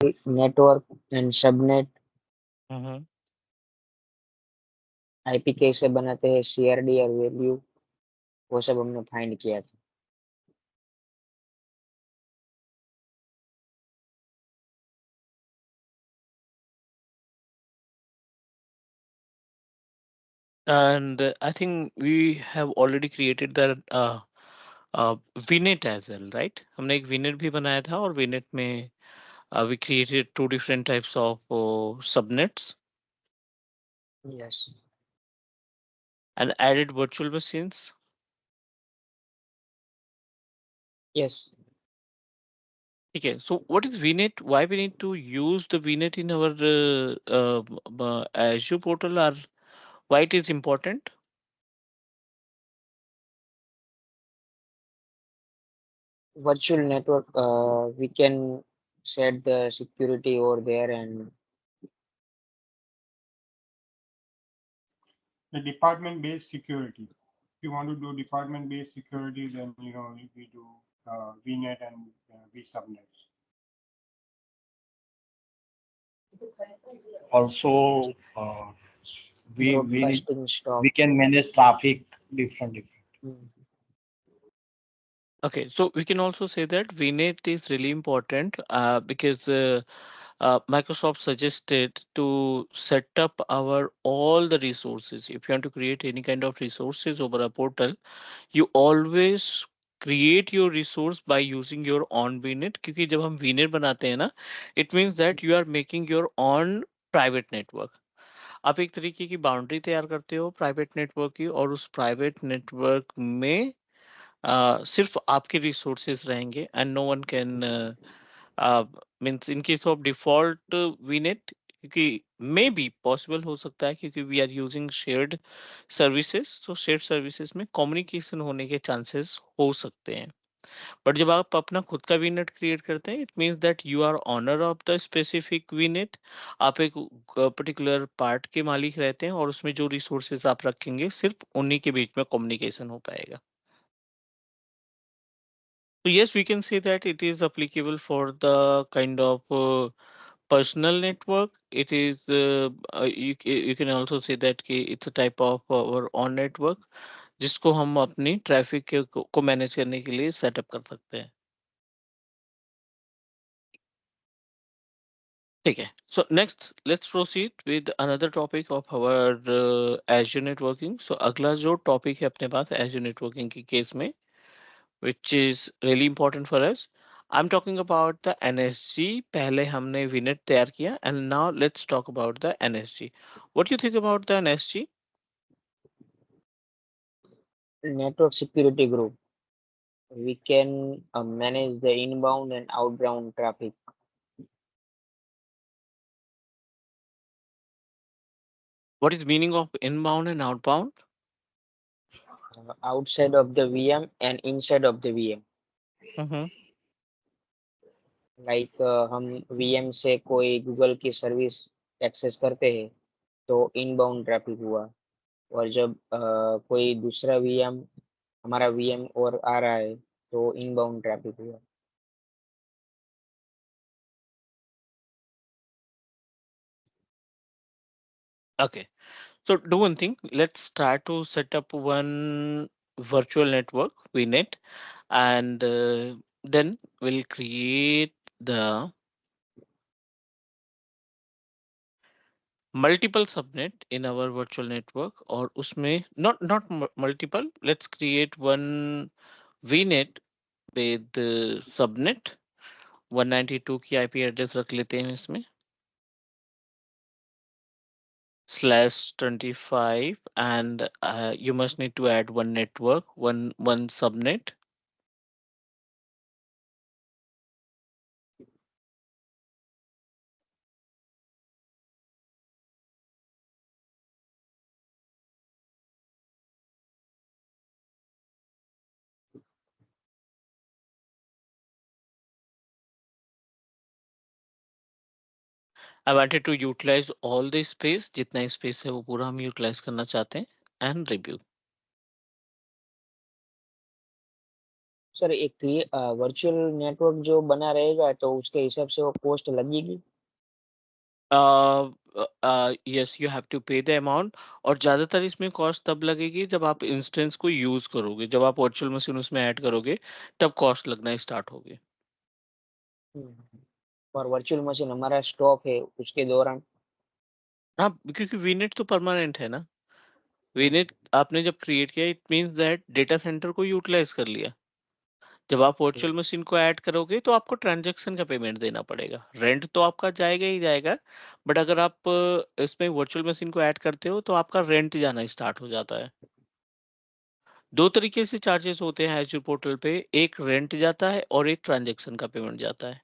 Network and subnet, hmm. IP कैसे बनाते हैं, सीआरडी और वैल्यू, वो सब हमने फाइंड किया था। And I think we have already created that VNet as well, right? हमने एक VNet भी बनाया था और VNet में we created two different types of subnets yes. and added virtual machines. Yes. ठीक है. So what is VNet? Why we need to use the VNet in our Azure portal, or why it is important? Virtual network, we can set the security over there, and The department-based security. If you want to do department-based security, then we do VNet and vSubnets. Also, broadcasting stop. we can manage traffic different. Mm. Okay, so we can also say that VNet is really important because Microsoft suggested to set up our all the resources. If you want to create any kind of resources over a portal, you always create your resource by using your own VNet. क्योंकि जब हम VNet बनाते हैं ना, it means that you are making your own private network. आप एक तरीके की बाउंड्री तैयार करते हो प्राइवेट नेटवर्क की, और उस प्राइवेट नेटवर्क में सिर्फ आपके रिसोर्सेज रहेंगे and no one can means in case of default VNet, क्योंकि मे बी पॉसिबल हो सकता है क्योंकि we are using shared services, तो शेयर्ड सर्विसेज में कम्युनिकेशन होने के चांसेस हो सकते हैं. बट जब आप अपना खुद का वीनेट क्रिएट करते हैं, it means that you are owner of the specific VNet. आप एक पर्टिकुलर पार्ट के मालिक रहते हैं और उसमें जो रिसोर्सेज आप रखेंगे सिर्फ उन्हीं के बीच में कम्युनिकेशन हो पाएगा. So yes, we can say that it is applicable for the kind of personal network. It is you can also say that it's a type of our own network जिसको हम अपनी ट्रैफिक को manage करने के लिए setup कर सकते हैं. ठीक है. So next let's proceed with another topic of our Azure networking. So अगला जो टॉपिक है अपने पास Azure networking के केस में, which is really important for us. I'm talking about the NSG. पहले हमने VNet तैयार किया and now let's talk about the NSG. What do you think about the NSG? Network security group. We can manage the inbound and outbound traffic. What is meaning of inbound and outbound? Outside of the VM and inside of the VM. Mm-hmm. Like हम VM से कोई Google की service access करते हैं तो inbound traffic हुआ, और जब कोई दूसरा VM हमारा VM और आ रहा है तो इनबाउंड ट्रैफिक हुआ. Okay. So do one thing. Let's try to set up one virtual network, VNet, and then we'll create the multiple subnet in our virtual network, और उसमें not multiple. Let's create one VNet with subnet 192 की IP address रख लेते हैं इसमें /25, and you must need to add one network, one subnet. I wanted to utilize all the space, जितना space है वो पूरा हम utilize करना चाहते हैं, and review. सर एक वर्चुअल नेटवर्क जो बना रहेगा तो उसके हिसाब से वो कॉस्ट लगेगी? Yes, you have to pay the amount. और ज्यादातर इसमें कॉस्ट तब लगेगी जब आप इंस्टेंस को यूज करोगे, जब आप वर्चुअल मशीन उसमें ऐड करोगे तब कॉस्ट लगना स्टार्ट होगी। और वर्चुअल मशीन हमारा स्टॉक है उसके दौरान? हाँ, क्योंकि वीनेट तो परमानेंट है ना। वीनेट आपने जब क्रिएट किया, it means that data centre को यूटिलाइज कर लिया। जब आप वर्चुअल मशीन को ऐड करोगे तो आपको ट्रांजैक्शन का पेमेंट देना पड़ेगा। रेंट तो आपका जाएगा ही जाएगा, बट अगर आप इसमें वर्चुअल मशीन को ऐड करते हो तो आपका रेंट जाना स्टार्ट हो जाता है। दो तरीके से चार्जेस होते हैं एज्योर पोर्टल पे, एक रेंट जाता है और एक ट्रांजैक्शन का पेमेंट जाता है।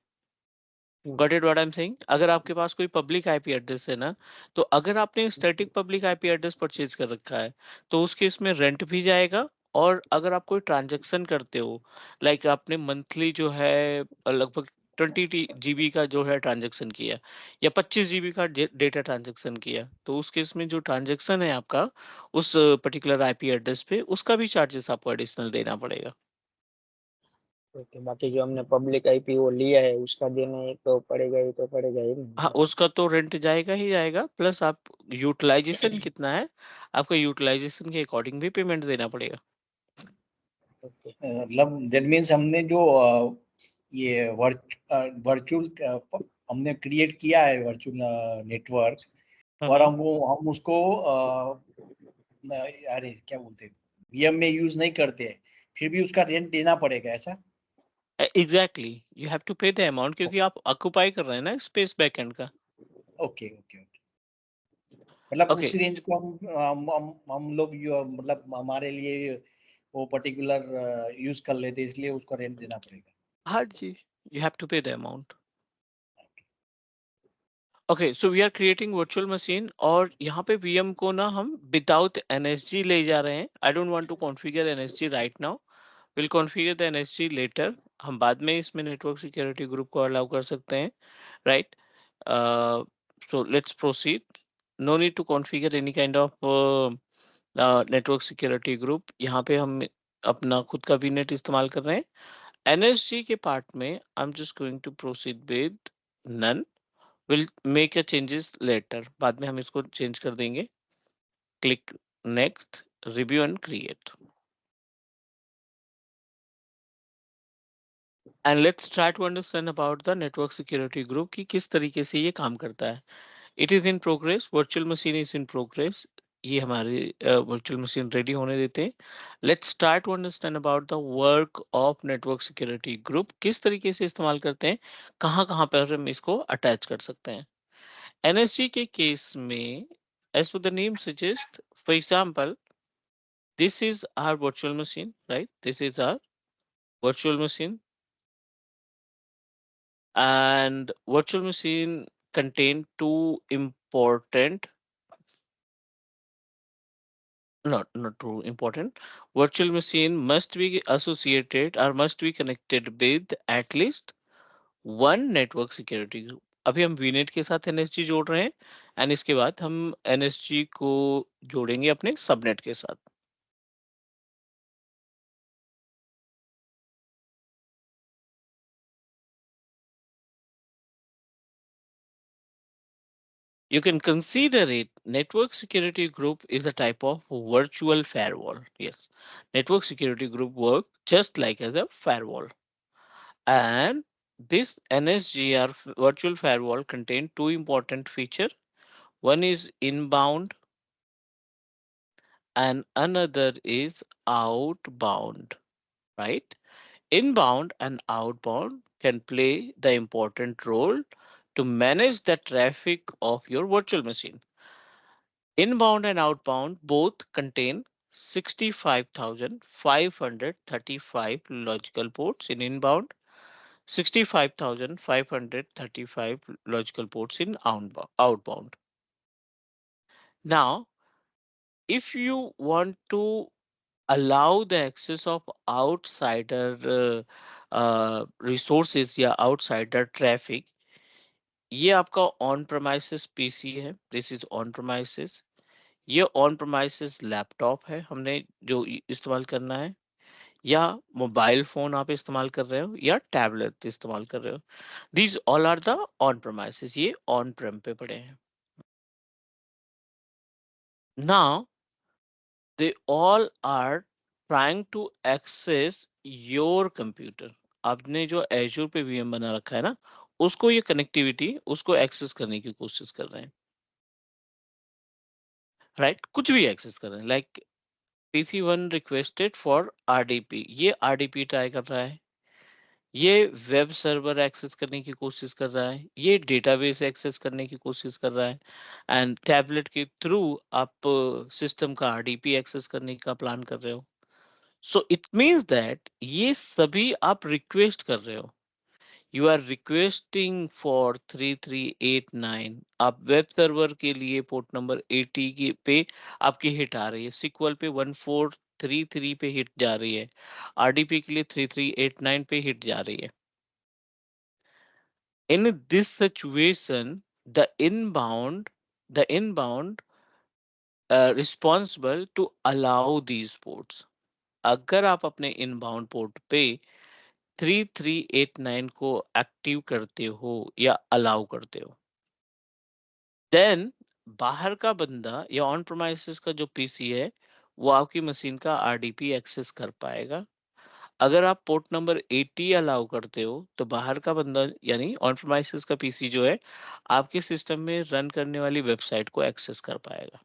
Got it what I am saying? अगर आपके पास कोई पब्लिक आईपी एड्रेस है ना, तो अगर आपने static public IP address purchase कर रखा है तो उस केस में रेंट भी जाएगा। और अगर आप कोई ट्रांजैक्शन करते हो, लाइक आपने मंथली जो है लगभग 20 GB का जो है ट्रांजैक्शन किया, या 25 GB का डेटा ट्रांजैक्शन किया, तो उस केस में जो ट्रांजैक्शन है आपका उस पर्टिकुलर आईपी एड्रेस पे, उसका भी चार्जेस आपको एडिशनल देना पड़ेगा। ओके, बाकी जो हमने पब्लिक आईपी वो लिया है उसका देना है तो पड़ेगा ही, तो पड़ेगा ही हाँ, ना? उसका तो रेंट जाएगा ही जाएगा, प्लस आप यूटिलाइजेशन कितना है, आपका यूटिलाइजेशन के अकॉर्डिंग भी पेमेंट देना पड़ेगा। ओके। मतलब दैट मीन्स हमने जो ये वर्चुअल हमने क्रिएट किया है वर्चुअल नेटवर्क, और हम उसको अरे क्या बोलते हैं, वीएम में यूज नहीं करते हैं, फिर भी उसका रेंट देना पड़ेगा ऐसा? Exactly, you have to pay the amount, क्योंकि आप ऑक्युपाई कर रहे हैं ना स्पेस बैकएंड का। ओके ओके ओके, मतलब ओके, उस रेंज को हम लोग मतलब हमारे लिए वो पर्टिकुलर यूज कर लेते, इसलिए उसको रेंट देना पड़ेगा। हाँ जी, you have to pay the amount. Okay, so we are creating virtual machine, और यहाँ पे वीएम को ना हम विदाउट एनएसजी ले जा रहे हैं। I don't want to configure NSG right now, will configure the NSG later. हम बाद में इसमें नेटवर्क सिक्योरिटी ग्रुप को अलाउ कर सकते हैं, right? So let's proceed. No need to configure any kind of network security group. यहाँ पे हम अपना खुद का VNet इस्तेमाल कर रहे हैं। NSG के पार्ट में I'm just going to proceed with none. We'll make a changes later. बाद में हम इसको change कर देंगे। Click next, review and create. And let's try to understand about the network security group कि किस तरीके से ये काम करता है। It is in progress, virtual machine is in progress. ये हमारी वर्चुअल मशीन रेडी होने देते हैं। Let's start to understand about the work of network security group, किस तरीके से इस्तेमाल करते हैं, कहाँ कहाँ पर हम इसको अटैच कर सकते हैं। एनएसजी के केस में, as per the name suggest, for example, this is our virtual machine, right? This is our virtual machine, and virtual machine contain two important, not too important, virtual machine must be associated or must be connected with at least one network security group. अभी हम VNet के साथ NSG जोड़ रहे हैं, and इसके बाद हम NSG को जोड़ेंगे अपने सबनेट के साथ। You can consider it, network security group is a type of virtual firewall. Yes, network security group work just like as a firewall. And this NSGR virtual firewall contain two important feature. One is inbound and another is outbound, right? Inbound and outbound can play the important role to manage the traffic of your virtual machine. Inbound and outbound both contain 65,535 logical ports in inbound, 65,535 logical ports in outbound. Now, if you want to allow the access of outsider resources या outsider traffic, ये आपका on premises PC है, this is on premises. ये on premises laptop है हमने जो इस्तेमाल करना है। या मोबाइल फोन आप इस्तेमाल कर रहे हो या टैबलेट इस्तेमाल कर रहे हो, these all are the on premises, ये ऑन प्रेम पे पड़े हैं। Now they all are trying to access your computer। आपने जो Azure पे VM बना रखा है ना, उसको ये कनेक्टिविटी उसको एक्सेस करने की कोशिश कर रहे हैं, राइट? कुछ भी एक्सेस कर रहे हैं, like PC1 requested for RDP, ये RDP ट्राई कर रहा है, ये वेब सर्वर एक्सेस करने की कोशिश कर रहा है, ये डेटाबेस एक्सेस करने की कोशिश कर रहा है, एंड टैबलेट के थ्रू आप सिस्टम का RDP एक्सेस करने का प्लान कर रहे हो। सो इट मीन्स दैट ये सभी आप रिक्वेस्ट कर रहे हो, यू आर रिक्वेस्टिंग फॉर 3389। आप वेब सर्वर के लिए पोर्ट नंबर 80 की पे आपकी हिट आ रही है, सिक्वल पे 1433 पे हिट जा रही है, RDP के लिए 3389 पे हिट जा रही है। In this situation, the inbound responsible to allow these ports। अगर आप अपने इनबाउंड पोर्ट पे 3389 को एक्टिव करते हो या अलाउ करते हो, देन बाहर का बंदा या ऑन प्रोमाइसेस का जो पीसी है वो आपकी मशीन का आरडीपी एक्सेस कर पाएगा। अगर आप पोर्ट नंबर 80 अलाउ करते हो तो बाहर का बंदा यानी ऑन प्रोमाइसेस का पीसी जो है आपके सिस्टम में रन करने वाली वेबसाइट को एक्सेस कर पाएगा।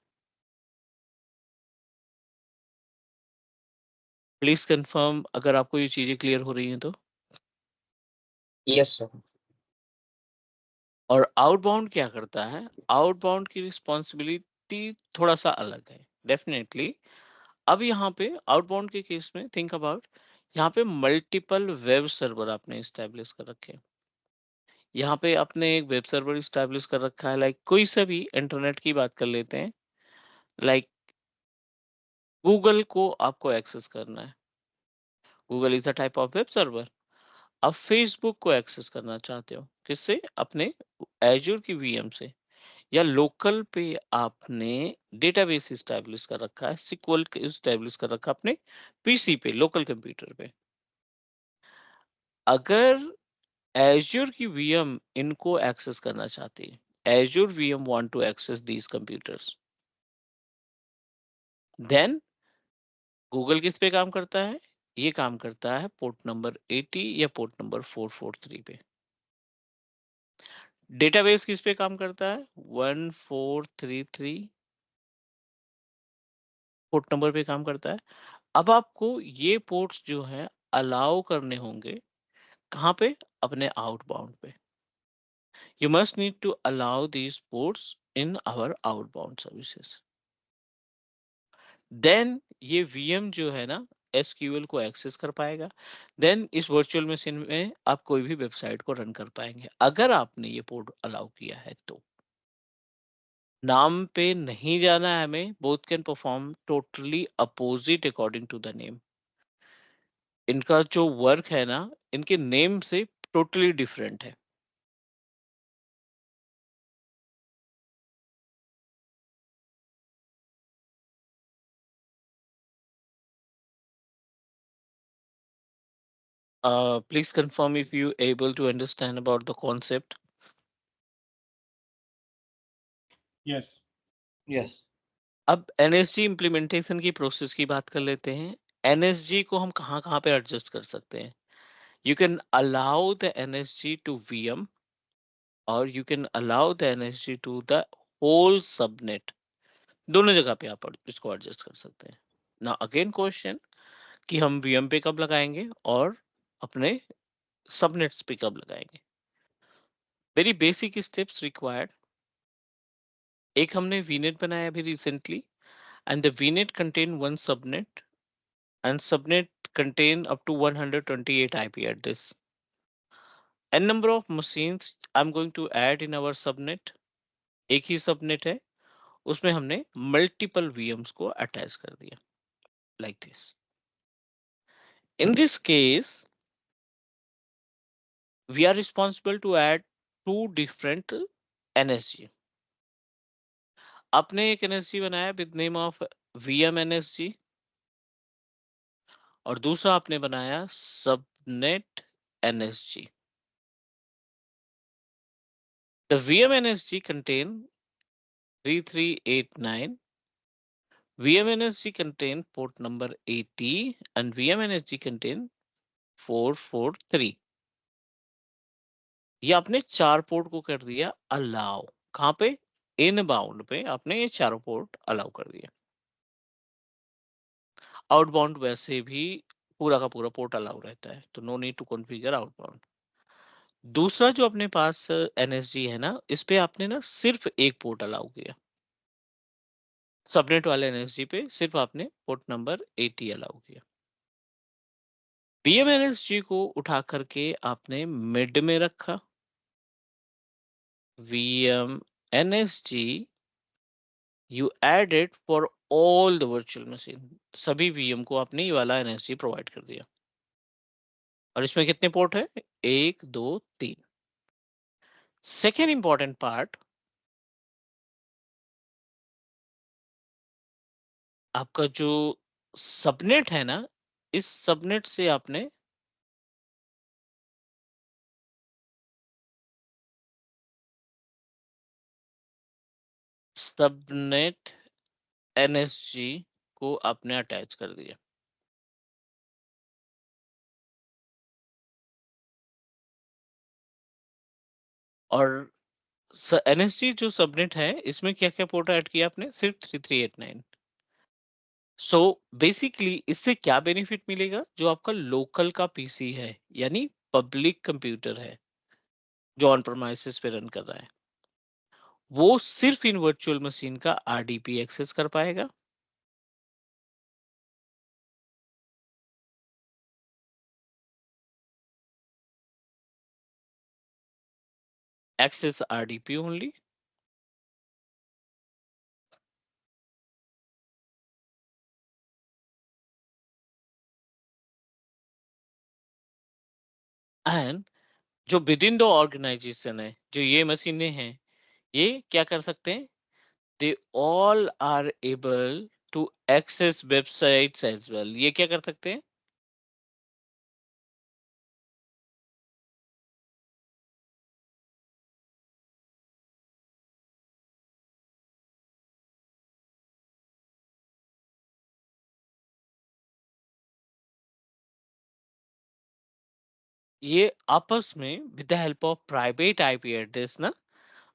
प्लीज कंफर्म अगर आपको ये चीजें क्लियर हो रही हैं तो। Yes sir. और आउटबाउंड क्या करता है, आउटबाउंड की रिस्पॉन्सिबिलिटी थोड़ा सा अलग है डेफिनेटली। अब यहाँ पे आउटबाउंड के केस में थिंक अबाउट, यहाँ पे मल्टीपल वेब सर्वर आपने स्टैब्लिश कर रखे हैं। यहाँ पे आपने एक वेब सर्वर स्टैब्लिश कर रखा है, लाइक कोई सा भी इंटरनेट की बात कर लेते हैं, लाइक गूगल को आपको एक्सेस करना है, Google is a type of web server. अब फेसबुक को एक्सेस करना चाहते हो, किससे? अपने एजूर की वीएम से, या लोकल पे आपने डेटाबेस इस्टेब्लिश कर रखा है, सिक्वल इस्टेब्लिश कर रखा है अपने पीसी पे, लोकल कंप्यूटर पे। अगर एज्योर की वीएम इनको एक्सेस करना चाहती है, Azure VM want to access these computers, then Google किस पे काम करता है? ये काम करता है पोर्ट नंबर 80 या पोर्ट नंबर 443 पे। डेटाबेस किस पे काम करता है? 1433 पोर्ट नंबर पे काम करता है। अब आपको ये पोर्ट्स जो हैं अलाउ करने होंगे, कहाँ पे? अपने आउटबाउंड पे। You must need to allow these ports in our outbound services. Then ये वीएम जो है ना एसक्यूएल को एक्सेस कर पाएगा, देन इस वर्चुअल मशीन में आप कोई भी वेबसाइट को रन कर पाएंगे, अगर आपने ये पोर्ट अलाउ किया है तो। नाम पे नहीं जाना है हमें, both can perform totally opposite according to the name. इनका जो वर्क है ना, इनके नेम से टोटली डिफरेंट है। Please confirm if you able to understand about the concept. Yes. Yes. अब एनएसजी इम्प्लीमेंटेशन की प्रोसेस की बात कर लेते हैं। एनएसजी को हम कहाँ कहाँ पे एडजस्ट कर सकते हैं? You can allow the NSG to VM, और you can allow the NSG to the whole subnet. दोनों जगह पे आप इसको एडजस्ट कर सकते हैं। ना अगेन क्वेश्चन कि हम वीएम पे कब लगाएंगे और अपने सबनेट्स पे कब लगाएंगे? Very basic steps required. एक हमने वीनेट बनाया अभी recently, and the VNet contain one subnet, and subnet contain up to 128 IP address. N number of machines I'm going to add in our subnet। एक ही सबनेट है, उसमें हमने मल्टीपल VMs को attach कर दिया, like this। In this case, we are responsible to add two different NSG। आपने एक NSG बनाया with name of VM NSG, और दूसरा आपने बनाया subnet NSG. The VMNSG contain 3389, VMNSG contain port number 80 and VMNSG contain 443. ये आपने 4 port को कर दिया अलाउ. कहां पे? इनबाउंड पे आपने ये चारों पोर्ट अलाउ कर दिया. आउटबाउंड वैसे भी पूरा का पूरा पोर्ट अलाउ रहता है, तो no need to configure outbound. दूसरा जो अपने पास NSG है ना, इस पे आपने ना सिर्फ एक पोर्ट अलाउ किया. सबनेट वाले NSG पे सिर्फ आपने पोर्ट नंबर 80 अलाउ किया. VMNSG को उठा करके आपने मिड में रखा. VMNSG you add it for all the virtual machine. सभी VM को आपने ये वाला NSG प्रोवाइड कर दिया. और इसमें कितने पोर्ट है? 1 2 3. सेकेंड इंपॉर्टेंट पार्ट, आपका जो सबनेट है ना, इस सबनेट से आपने सबनेट NSG को आपने अटैच कर दिया. और NSG जो सबनेट है, इसमें क्या क्या पोर्ट ऐड किया आपने? सिर्फ 3389. सो बेसिकली इससे क्या बेनिफिट मिलेगा? जो आपका लोकल का पीसी है, यानी पब्लिक कंप्यूटर है, जो ऑन प्रेमाइसेस पे रन कर रहा है, वो सिर्फ इन वर्चुअल मशीन का RDP एक्सेस कर पाएगा. Access RDP only. एंड जो विद इन द ऑर्गेनाइजेशन है, जो ये मशीनें हैं, ये क्या कर सकते हैं? They all are able to access websites as well. ये क्या कर सकते हैं? ये आपस में with the help of private IP address ना,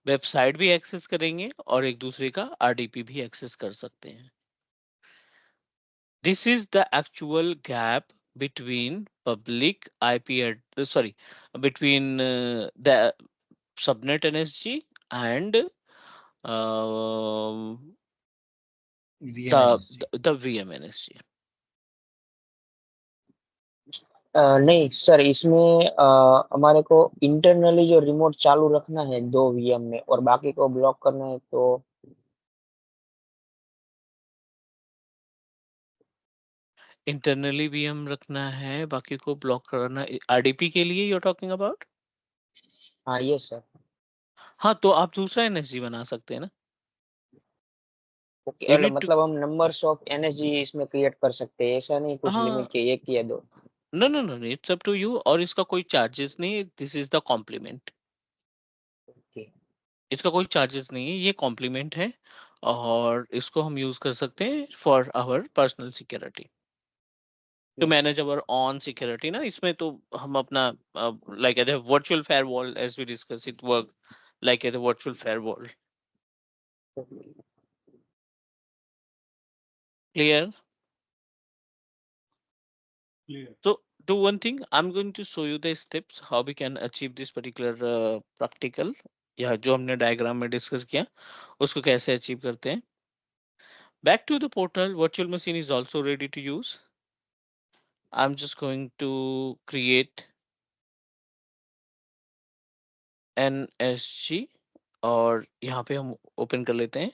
वेबसाइट भी एक्सेस करेंगे और एक दूसरे का RDP भी एक्सेस कर सकते हैं. This is the actual gap between public IP sorry, between the subnet NSG and VMNSG. the VMNSG. नहीं सर, इसमें हमारे को इंटरनली जो रिमोट चालू रखना है 2 VM में और बाकी को ब्लॉक करना है, तो इंटरनली भी हम रखना है, बाकी को ब्लॉक करना. RDP के लिए you're talking about? हाँ ये सर. हाँ, तो आप दूसरा NSG बना सकते हैं ना. Okay, You need to. मतलब हम नंबर्स ऑफ NSG इसमें क्रिएट कर सकते हैं, ऐसा नहीं कुछ हाँ, लिमिट के 1 या 2? no no no, it's up to you. और इसका कोई चार्जेस नहीं है. This is the compliment. Okay. इसका कोई चार्जेस नहीं है, ये कॉम्प्लीमेंट है और इसको हम यूज कर सकते हैं for our personal security, to yes. Manage our own security ना. इसमें तो हम अपना लाइक कहते हैं virtual firewall, as we discuss it work like कहते हैं virtual firewall. Clear? Clear. So do one thing, I'm going to show you the steps how we can achieve this particular practical, या जो हमने diagram में discuss किया उसको कैसे achieve करते हैं. Back to the portal, virtual machine is also ready to use. I'm just going to create NSG और यहाँ पे हम ओपन कर लेते हैं.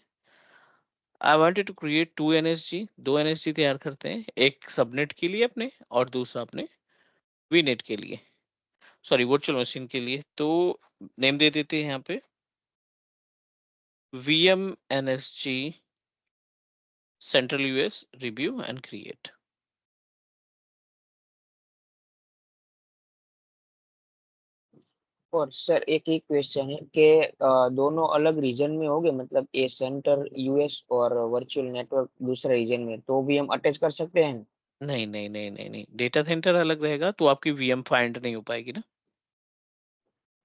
I wanted to create 2 NSG, 2 NSG तैयार करते हैं, एक सबनेट के लिए अपने और दूसरा अपने VNet के लिए, सॉरी वर्चुअल मशीन के लिए. तो नेम दे देते हैं यहाँ पे VMNSG Central US Review and Create. और सर एक ही क्वेश्चन है कि दोनों अलग रीजन में होंगे, मतलब ए सेंटर यूएस और वर्चुअल नेटवर्क दूसरे रीजन में, तो भी हम अटैच कर सकते हैं? नहीं नहीं नहीं नहीं नहीं, डेटा सेंटर अलग रहेगा तो आपकी वीएम फाइंड नहीं हो पाएगी ना।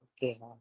ओके, हाँ।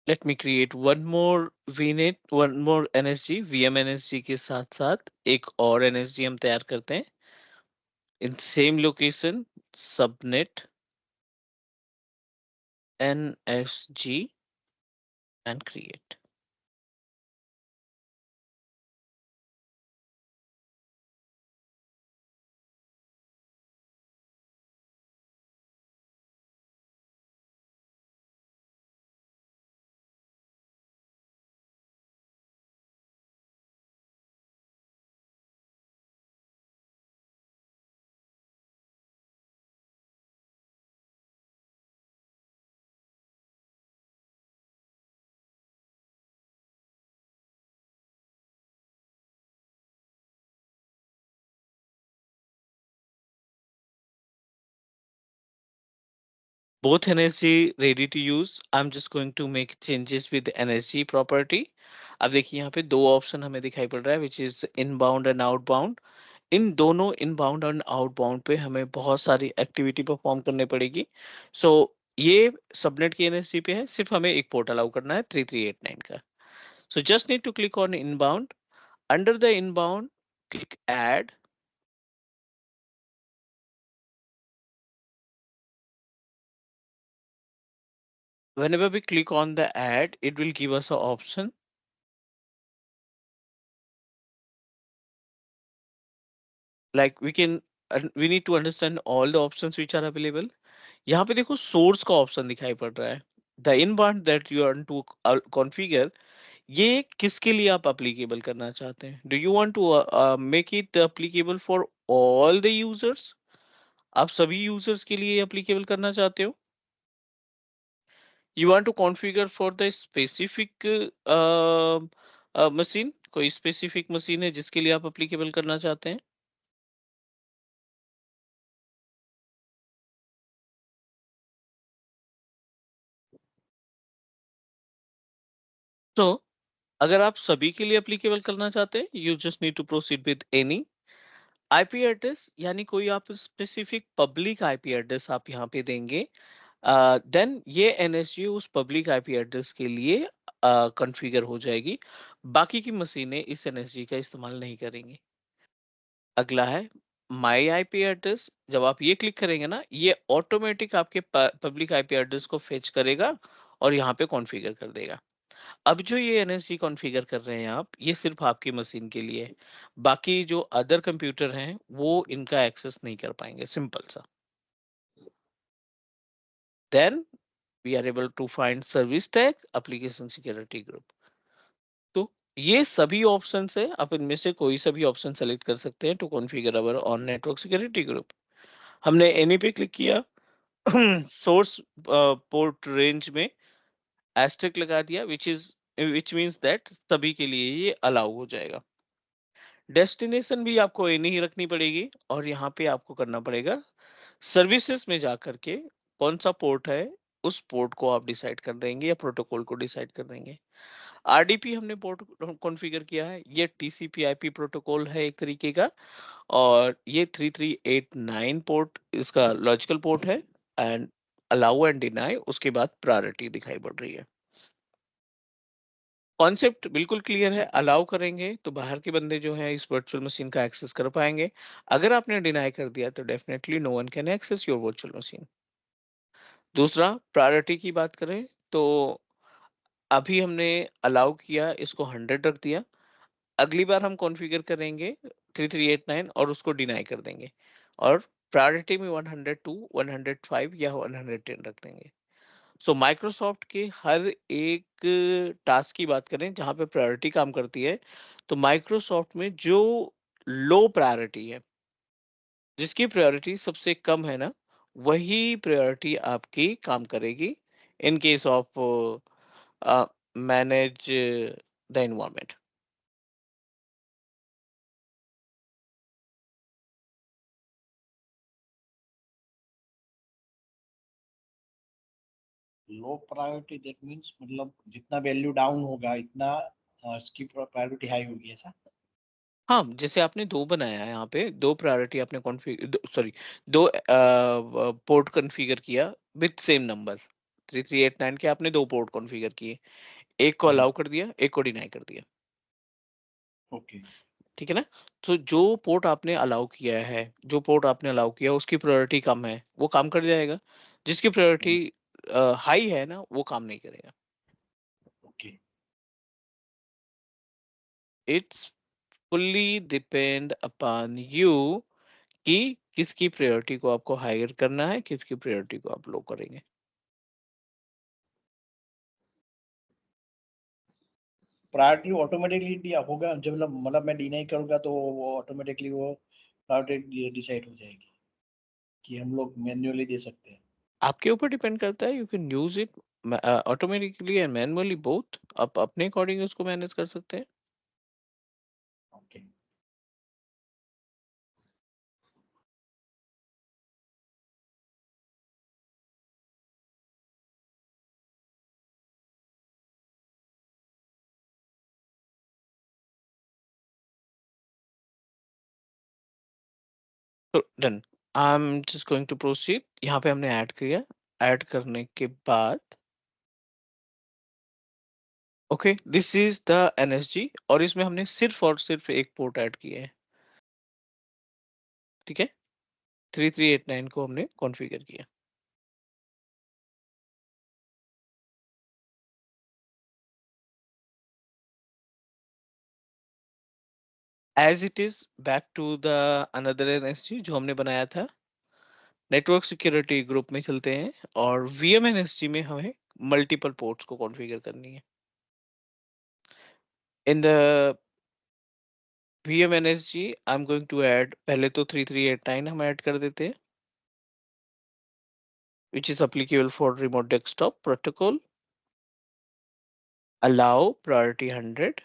Let me create one more वीनेट, one more NSG, VM NSG के साथ साथ एक और एनएसजी हम तैयार करते हैं in same location, subnet NSG and create. Both NSG ready to use. I'm just going to make changes with the NSG property. अब देखिए यहाँ पे दो ऑप्शन हमें दिखाई पड़ रहा है, which is inbound and outbound. इन दोनों इनबाउंड और आउटबाउंड पे हमें बहुत सारी एक्टिविटी परफॉर्म करने पड़ेगी। सो ये सबनेट की एनएसजी पे है, सिर्फ हमें एक पोर्ट अलाउ करना है 3389 का। So just need to click on inbound, under the inbound click add, whenever we click on the add, it will give us an option like we need to understand all the options which are available. यहाँ पे देखो source का option दिखाई पड़ रहा है, the inbound that you want to configure, ये किसके लिए आप एप्लीकेबल करना चाहते हैं? Do you want to make it applicable for all the users? आप सभी यूजर्स के लिए एप्लीकेबल करना चाहते हो? You want to configure for the specific machine, कोई स्पेसिफिक मशीन है जिसके लिए आप एप्लीकेबल करना चाहते हैं? तो अगर आप सभी के लिए एप्लीकेबल करना चाहते हैं, you just need to proceed with any IP address, यानी कोई आप स्पेसिफिक पब्लिक आईपी एड्रेस आप यहाँ पे देंगे, देन ये एनएसजी उस पब्लिक आईपी एड्रेस के लिए कॉन्फ़िगर हो जाएगी, बाकी की मशीनें इस एनएसजी का इस्तेमाल नहीं करेंगी। अगला है माई आईपी एड्रेस, जब आप ये क्लिक करेंगे ना, ये ऑटोमेटिक आपके पब्लिक आईपी एड्रेस को फेच करेगा और यहाँ पे कॉन्फ़िगर कर देगा। अब जो ये एनएसजी कॉन्फ़िगर कर रहे हैं आप, ये सिर्फ आपकी मशीन के लिए है, बाकी जो अदर कंप्यूटर हैं वो इनका एक्सेस नहीं कर पाएंगे, सिंपल सा। Then we are able to find service tag, application security group. तो ये सभी ऑप्शन है, आप इनमें से कोई सा भी ऑप्शन सेलेक्ट कर सकते हैं to configure our own network security group. हमने एनी पे क्लिक किया, सोर्स पोर्ट रेंज में एस्टेरिक लगा दिया, which means that सभी के लिए ये अलाउ हो जाएगा। डेस्टिनेशन भी आपको एनी ही रखनी पड़ेगी और यहाँ पे आपको करना पड़ेगा सर्विसेज में जाकर के कौन सा पोर्ट है, उस पोर्ट को आप डिसाइड कर देंगे या प्रोटोकॉल को डिसाइड कर देंगे। आरडीपी हमने पोर्ट कॉन्फ़िगर किया है, ये टीसीपी आईपी प्रोटोकॉल है एक तरीके का, और ये 3389 पोर्ट इसका लॉजिकल पोर्ट है, एंड अलाउ एंड डिनाई उसके बाद प्रायोरिटी दिखाई पड़ रही है। कॉन्सेप्ट बिल्कुल क्लियर है, अलाउ करेंगे तो बाहर के बंदे जो हैं इस वर्चुअल मशीन का एक्सेस कर पाएंगे, अगर आपने डिनाई कर दिया तो definitely no one can access your virtual machine. दूसरा, प्रायोरिटी की बात करें तो अभी हमने अलाउ किया, इसको 100 रख दिया, अगली बार हम कॉन्फ़िगर करेंगे 3389 और उसको डिनाई कर देंगे और प्रायोरिटी में 102, 105 या 110 रख देंगे। सो माइक्रोसॉफ्ट के हर एक टास्क की बात करें जहां पे प्रायोरिटी काम करती है, तो माइक्रोसॉफ्ट में जो लो प्रायोरिटी है, जिसकी प्रायोरिटी सबसे कम है ना, वही प्रायोरिटी आपकी काम करेगी इन case of manage the environment. Low priority that means मतलब जितना वैल्यू डाउन होगा इतना इसकी प्रायोरिटी हाई होगी ऐसा। हाँ, जैसे आपने दो बनाया है यहाँ पे, दो प्रायोरिटी आपने कॉन्फ़िगर, सॉरी, दो पोर्ट कॉन्फ़िगर किया विथ सेम नंबर 3389 के, आपने दो पोर्ट कॉन्फ़िगर किए, एक को जी अलाउ कर दिया, एक को डिनाई कर दिया, ओके। ठीक है ना? तो जो पोर्ट आपने अलाउ किया है, जो पोर्ट आपने अलाउ किया उसकी प्रायोरिटी कम है, वो काम कर जाएगा। जिसकी प्रायोरिटी हाई है ना, वो काम नहीं करेगा। Okay it's fully depend upon you कि किसकी प्रायोरिटी को आपको हायर करना है, किसकी प्रायोरिटी को आप लो करेंगे। प्रायोरिटी ऑटोमेटिकली दिया होगा जब मतलब मैं डिनाई करूंगा तो वो ऑटोमेटिकली वो प्रायोरिटी डिसाइड हो जाएगी कि हम लोग मैन्युअली दे सकते हैं। आपके ऊपर डिपेंड करता है, you can use it automatically and manually both, आप अपने अकॉर्डिंग उसको मैनेज कर सकते हैं। ओके तो done, I am just going to proceed. यहाँ पे हमने ऐड किया, ऐड करने के बाद okay, this is the NSG और इसमें हमने सिर्फ और सिर्फ एक पोर्ट ऐड किया है, ठीक है? 3389 को हमने कॉन्फ़िगर किया as it is. Back to the another NSG जो हमने बनाया था, नेटवर्क सिक्योरिटी ग्रुप में चलते हैं और वीएमएनएसजी में हमें मल्टीपल पोर्ट्स को कॉन्फ़िगर करनी है। In the VM NSG I am going to add, पहले तो 3389 हम ऐड कर देते हैं, which is applicable for remote desktop protocol, allow priority 100,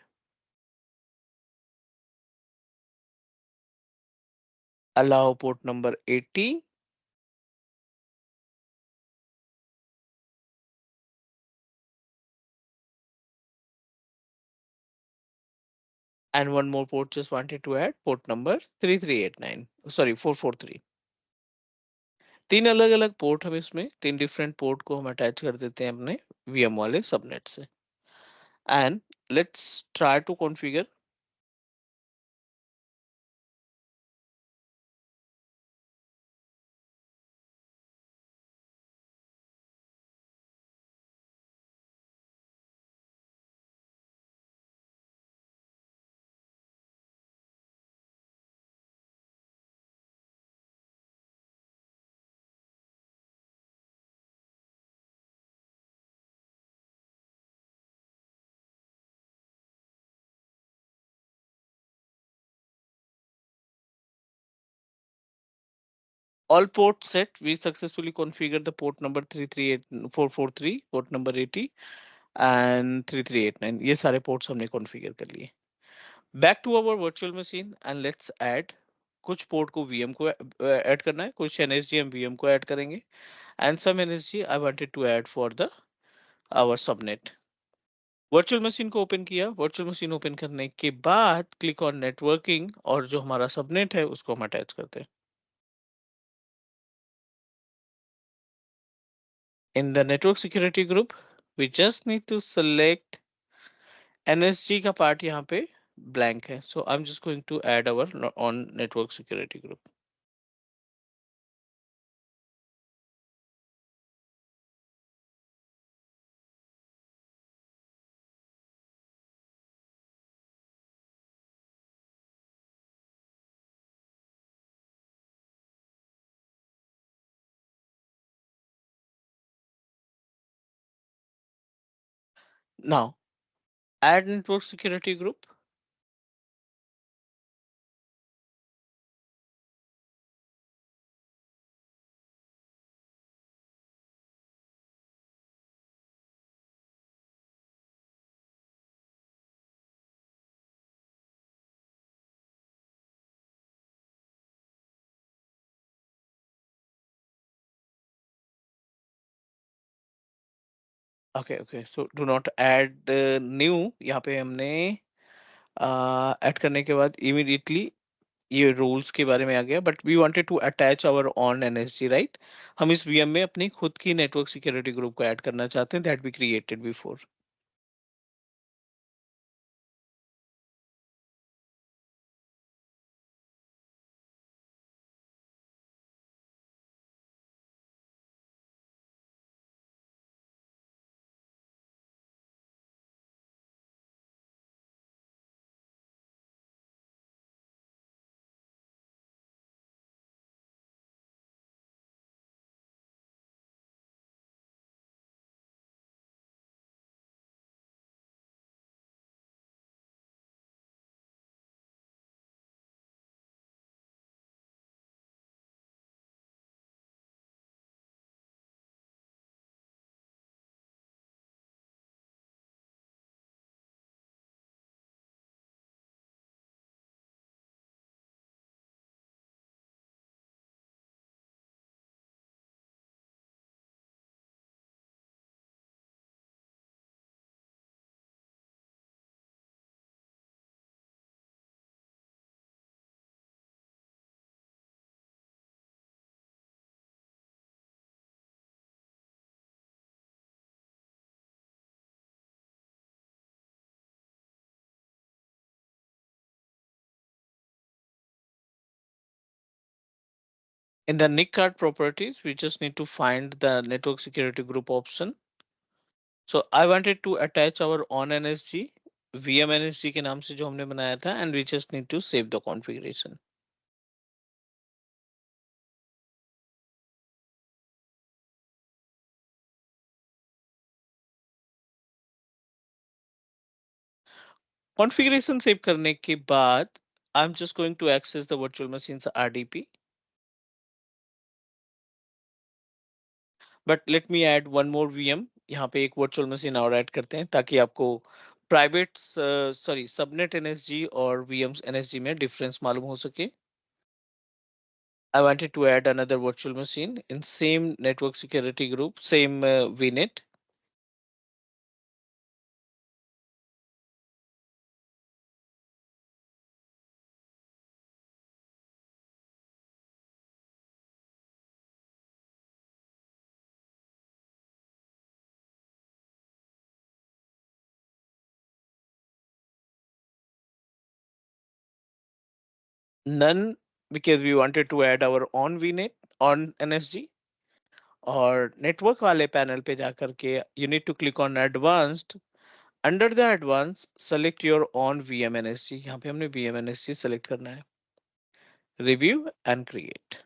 allow port number 80, and one more port just wanted to add, port number 3389, sorry 443। तीन अलग अलग port हम इसमें, तीन डिफरेंट पोर्ट को हम अटैच कर देते हैं अपने वीएम वाले सबनेट से, and let's try to configure. All ports set, we successfully configured the port number 338443, port number 80 and 3389, ये सारे ports हमने configure कर लिए। Back to our virtual machine and let's add, कुछ पोर्ट को वीएम को ऐड करना है, कुछ एनएसजी हम वीएम को ऐड करेंगे, and some NSG I wanted to add for the our subnet. Virtual machine को ओपन किया, वर्चुअल मशीन ओपन करने के बाद क्लिक ऑन नेटवर्किंग और जो हमारा सबनेट है उसको हम अटैच करते हैं। In the network security group we just need to select NSG का पार्ट, यहाँ पे ब्लैंक है, so I am just going to add our own network security group. Now, add network security group. Okay, so do not add new. यहाँ पे हमने add करने के बाद immediately ये रूल्स के बारे में आ गया, but we wanted to attach our own NSG, right? हम इस वीएम में अपनी खुद की नेटवर्क सिक्योरिटी ग्रुप को ऐड करना चाहते हैं, that we created before. In the NIC card properties, we just need to find the network security group option. So I wanted to attach our on NSG, VM NSG के नाम से जो हमने बनाया था, and we just need to save the configuration. Configuration save करने के बाद I'm just going to access the virtual machines RDP. But let me add one more VM. यहाँ पे एक virtual machine और ऐड करते हैं ताकि आपको प्राइवेट सॉरी सबनेट एनएसजी और VMs NSG में डिफरेंस मालूम हो सके. I wanted to add another virtual machine in same network security group, same VNet. None, because we wanted to add our own VNet on NSG. और network वाले panel पे जाकर के you need to click on advanced. Under the advanced, select your own VMNSG. यहाँ पे हमने VMNSG select करना है. Review and create.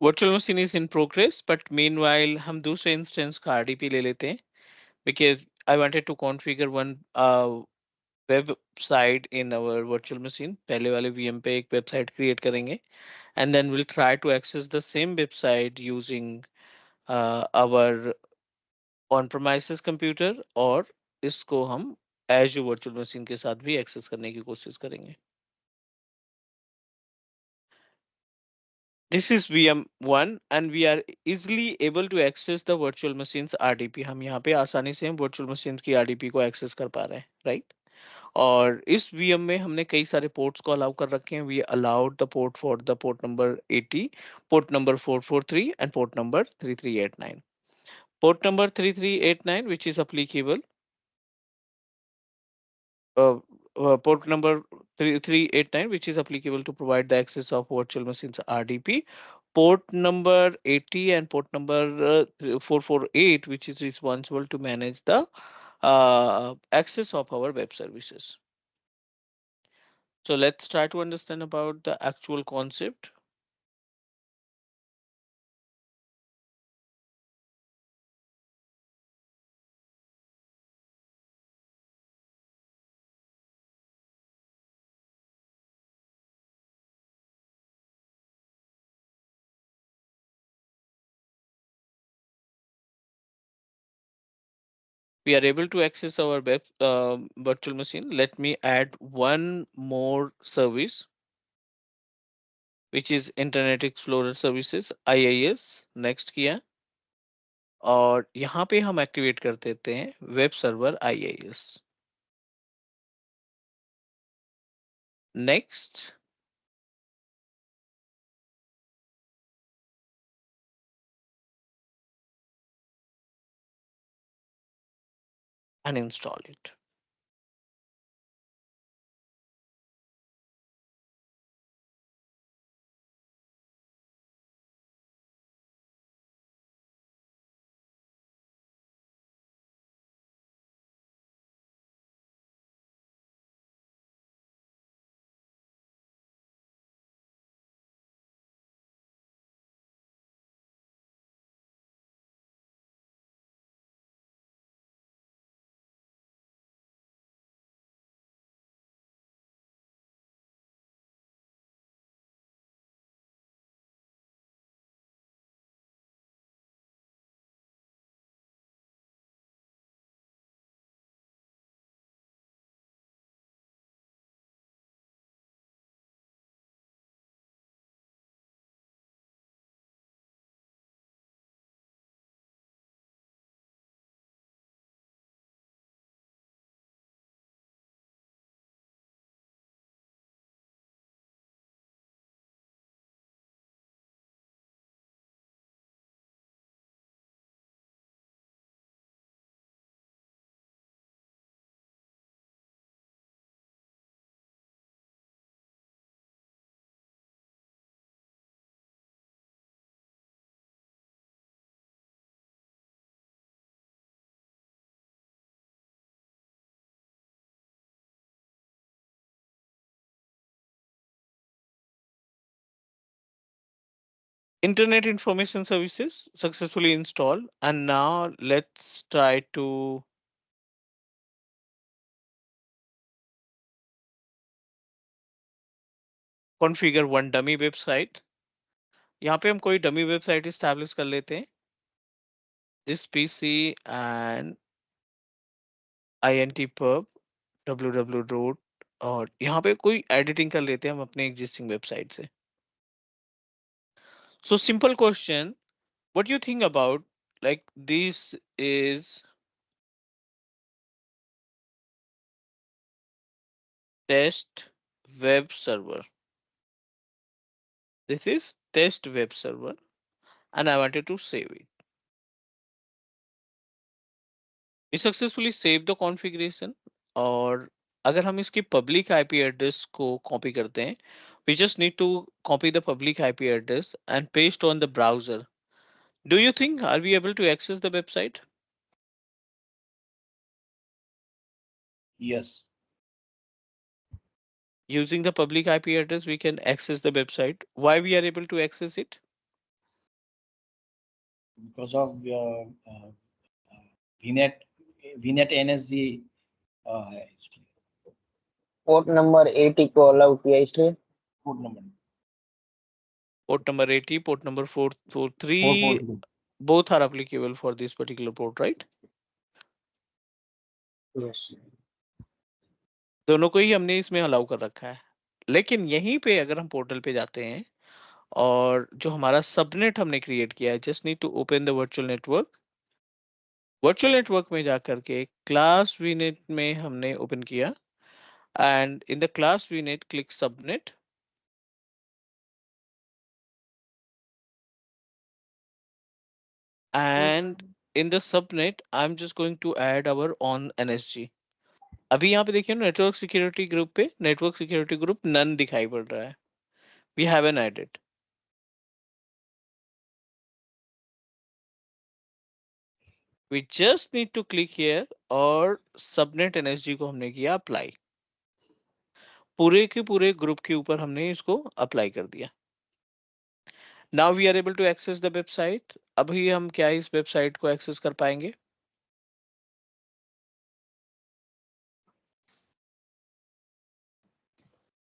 Virtual machine is in progress, but meanwhile हम दूसरे instance का RDP ले लेते हैं because I wanted to configure one website in our virtual machine. पहले वाले VM पे एक website create करेंगे and then we'll try to access the same website using our on-premises computer और इसको हम Azure virtual machine के साथ भी access करने की कोशिश करेंगे. This is VM1 and we are easily able to access the virtual machines RDP. हम यहाँ पे आसानी से हम virtual machines की RDP को access कर पा रहे हैं, right? और इस VM में हमने कई सारे ports को allow कर रखे हैं. We allowed the port for the port number 80, port number 443 and port number 3389. Port number 3389 which is applicable uh, port number 3389 which is applicable to provide the access of virtual machines RDP. Port number 80 and port number 448 which is responsible to manage the access of our web services. So let's try to understand about the actual concept. We are able to access our web virtual machine. Let me add one more service, which is Internet Explorer Services IIS. Next किया और यहाँ पे हम activate कर देते हैं web server IIS. Next, and install it. Internet Information Services successfully installed. And now let's try to configure one dummy website. यहाँ पे हम कोई dummy website establish कर लेते हैं. This PC and intpub www root और यहाँ पे कोई editing कर लेते हैं हम अपने existing website से. So simple question, what do you think about like this is test web server. This is test web server and I wanted to save it. We successfully saved the configuration और अगर हम इसकी public IP address को copy करते हैं, we just need to copy the public IP address and paste on the browser. Do you think are we able to access the website? Yes. Using the public IP address, we can access the website. Why we are able to access it? because of VNet VNet NSG है इसलिए port number 80 को allow किया इसलिए code number Port number 80, port number 443, 443 both are applicable for this particular port, right? Yes दोनों को ही हमने इसमें allow कर रखा है। लेकिन यहीं पे अगर हम पोर्टल पे जाते हैं और जो हमारा सबनेट हमने क्रिएट किया है, just need to open the virtual network. Virtual network में जाकर के क्लास वीनेट में हमने ओपन किया and in the class vnet click subnet and in the subnet I'm just going to add our on nsg। अभी यहाँ पे देखिए नेटवर्क सिक्योरिटी ग्रुप पे नेटवर्क सिक्योरिटी ग्रुप नन दिखाई पड़ रहा है। We haven't added. We just need to click here और सबनेट एनएसजी को हमने किया अप्लाई। पूरे के पूरे ग्रुप के ऊपर हमने इसको अप्लाई कर दिया। Now we are able to access the website. अभी हम क्या इस वेबसाइट को एक्सेस कर पाएंगे?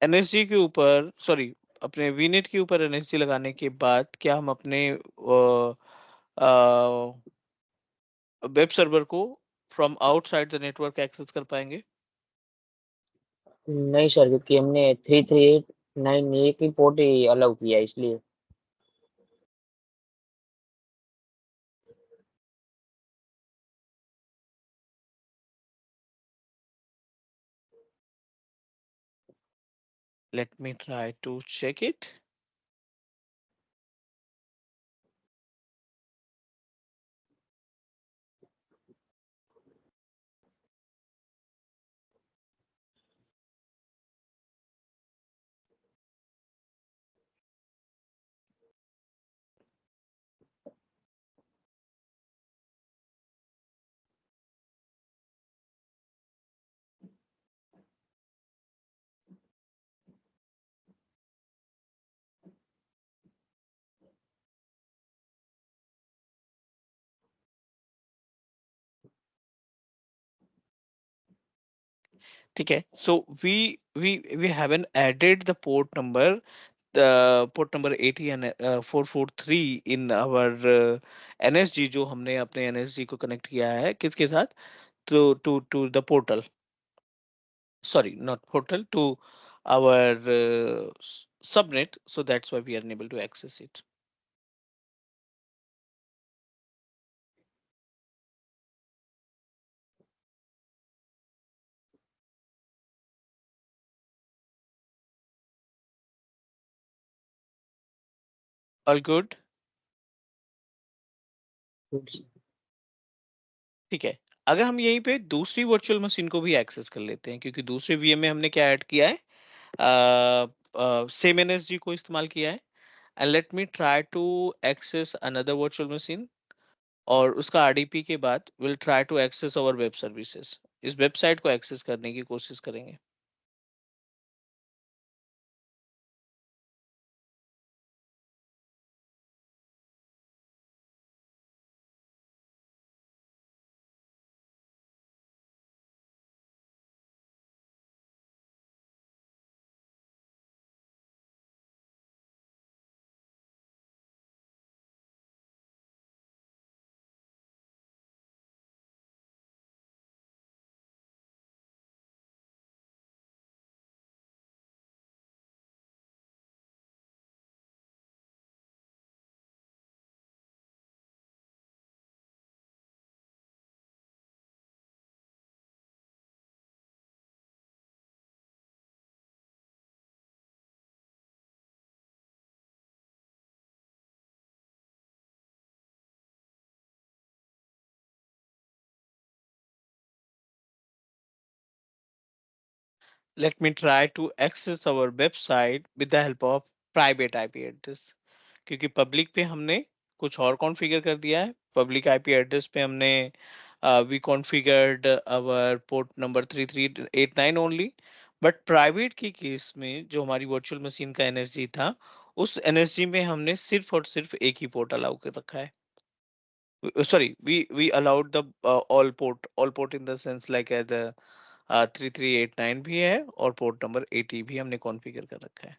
एनएसजी के ऊपर सॉरी अपने वीनेट के ऊपर एनएसजी लगाने के बाद क्या हम अपने वेब सर्वर को from outside the network access कर पाएंगे? नहीं सर, क्योंकि हमने 3389 एक ही पोर्ट ही अलाउ किया इसलिए। Let me try to check it. ठीक है, so we haven't added the port number, the port number 80 and 443 in our NSG जो हमने अपने NSG को कनेक्ट किया है किसके साथ? to the portal, sorry not portal, to our subnet, so that's why we are unable to access it. All good? ठीक है, अगर हम यहीं पे दूसरी वर्चुअल मशीन को भी एक्सेस कर लेते हैं, क्योंकि दूसरे वीएम में हमने क्या ऐड किया है, सेम एनएसजी को इस्तेमाल किया है। And let me try to access another virtual machine और उसका आरडीपी के बाद will try to access our web services. इस वेबसाइट को एक्सेस करने की कोशिश करेंगे। Let me try to access our website with the help of private IP address, क्योंकि पब्लिक पे हमने कुछ और कॉन्फ़िगर कर दिया है। पब्लिक आईपी एड्रेस पे हमने we configured our port number 3389 only, but private की केस में जो हमारी वर्चुअल मशीन का एनएसजी था, उस एनएसजी में हमने सिर्फ और सिर्फ एक ही पोर्ट अलाउ कर रखा है। we allowed the all port in the sense like as a 3389 भी है और पोर्ट नंबर 80 भी हमने कॉन्फ़िगर कर रखा है.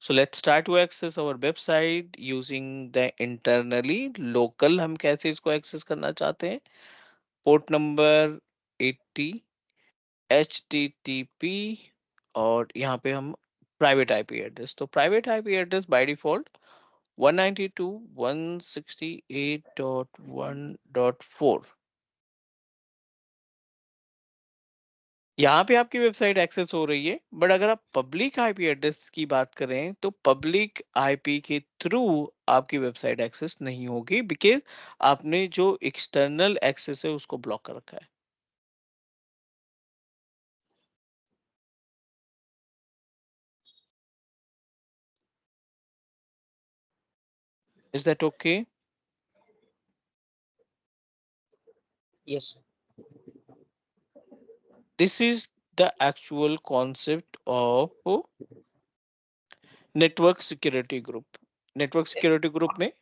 So let's start to access our website using the internally local. हम कैसे इसको access करना चाहते हैं? पोर्ट नंबर 80 HTTP और यहाँ पे हम प्राइवेट आईपी एड्रेस, तो private IP address by default 192.168.1.4. यहाँ पे आपकी वेबसाइट एक्सेस हो रही है, बट अगर आप पब्लिक आईपी एड्रेस की बात करें तो पब्लिक आईपी के थ्रू आपकी वेबसाइट एक्सेस नहीं होगी, बिकॉज आपने जो एक्सटर्नल एक्सेस है उसको ब्लॉक कर रखा है. Is that okay? Yes. This is the actual concept of network security group. Network security group में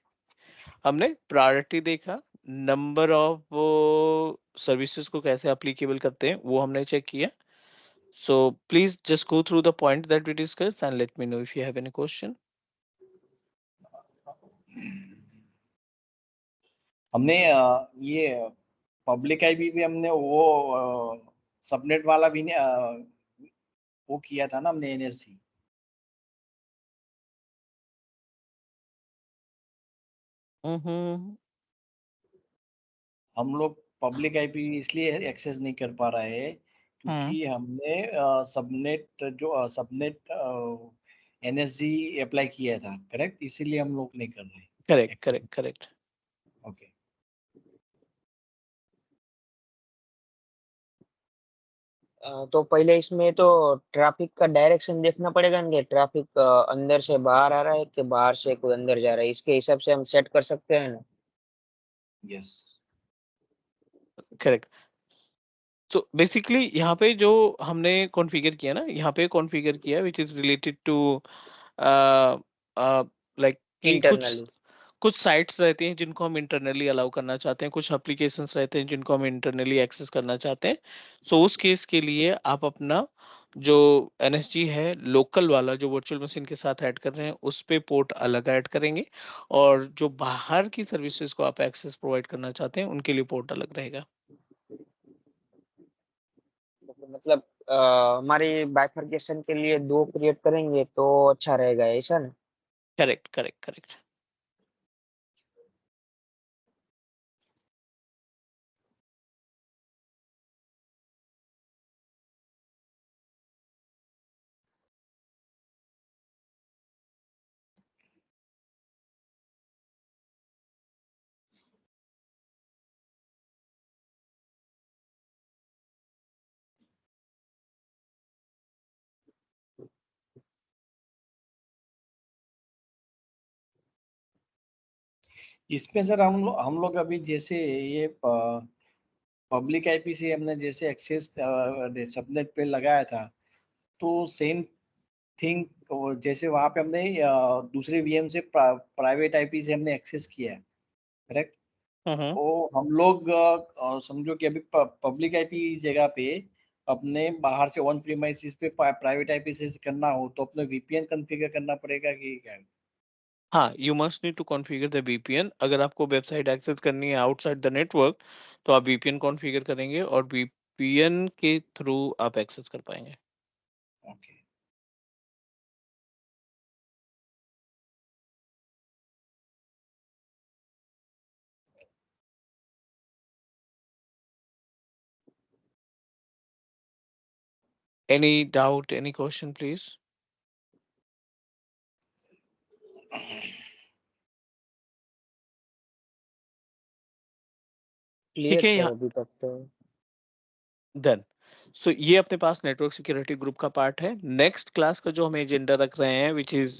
हमने प्रायोरिटी देखा, नंबर ऑफ सर्विसेज को कैसे एप्लीकेबल करते हैं वो हमने चेक किया. So please just go through the point that we discussed and let me know if you have any question. हमने ये पब्लिक आईपी भी हमने वो सबनेट वाला भी वो किया था ना हमने एनएससी. Mm-hmm. हम लोग पब्लिक आईपी इसलिए एक्सेस नहीं कर पा रहे हैं क्योंकि हमने सबनेट जो सबनेट एनएसजी अप्लाई किया था, करेक्ट, इसीलिए हम लोग नहीं कर रहे. Correct, access. correct, correct. Okay. तो पहले इसमें तो ट्रैफिक का डायरेक्शन देखना पड़ेगा ना कि ट्रैफिक अंदर से बाहर आ रहा है कि बाहर से कोई अंदर जा रहा है, इसके हिसाब से हम सेट कर सकते हैं ना. यस. करेक्ट. तो बेसिकली यहाँ पे जो हमने कॉन्फ़िगर किया ना, यहाँ पे कॉन्फ़िगर किया which is related to like कि कुछ इंटरनली कुछ साइट्स रहती हैं जिनको हम इंटरनली अलाउ करना चाहते हैं, कुछ एप्लीकेशंस रहते हैं जिनको हम इंटरनली एक्सेस करना चाहते हैं. सो उस केस के लिए आप अपना जो एनएसजी है लोकल वाला जो वर्चुअल मशीन के साथ ऐड कर रहे हैं उस पे पोर्ट अलग ऐड करेंगे, और जो बाहर की सर्विसेज को आप एक्सेस प्रोवाइड करना चाहते हैं उनके लिए पोर्ट अलग रहेगा. मतलब हमारी बाइफर्केशन के लिए 2 क्रिएट करेंगे तो अच्छा रहेगा, ऐसा ना. Correct, correct, correct. इसमें सर हम लोग अभी जैसे ये पब्लिक आईपी से हमने जैसे एक्सेस सबनेट पे लगाया था, तो सेम थिंग जैसे वहां पे हमने दूसरे वीएम से प्राइवेट आईपी से हमने एक्सेस किया है, करेक्ट. हम्म. तो हम लोग समझो कि अभी पब्लिक आईपी जगह पे अपने बाहर से ऑन प्रीमाइसिस पे प्राइवेट आईपी से करना हो तो अपने वीपीएन कॉन्फ़िगर करना पड़ेगा कि क्या. हाँ, you must need to configure the VPN. अगर आपको वेबसाइट एक्सेस करनी है आउटसाइड द नेटवर्क तो आप वीपीएन कॉन्फ़िगर करेंगे और वीपीएन के थ्रू आप एक्सेस कर पाएंगे. Okay. Any doubt, any question, please? ठीक क्लियर है सर यहाँ अभी तक तो. डन. सो ये अपने पास नेटवर्क सिक्योरिटी ग्रुप का पार्ट है. नेक्स्ट क्लास का जो हम एजेंडा रख रहे हैं विच इज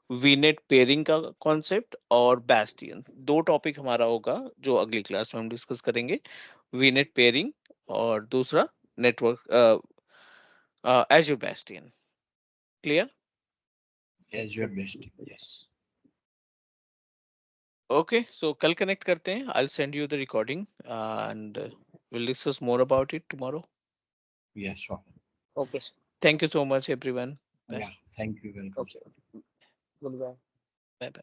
वीनेट पेयरिंग का कॉन्सेप्ट और बैस्टियन. दो टॉपिक हमारा होगा जो अगली क्लास में हम डिस्कस करेंगे. वीनेट पेयरिंग और दूसरा network azure Bastian. Clear? As your best. Yes. Okay, so कल connect करते हैं. I'll send you the recording and we'll discuss more about it tomorrow. Yeah, sure. Okay, sir. Thank you so much, everyone. Bye. Yeah, thank you. Welcome. Okay. Goodbye. Bye. Bye.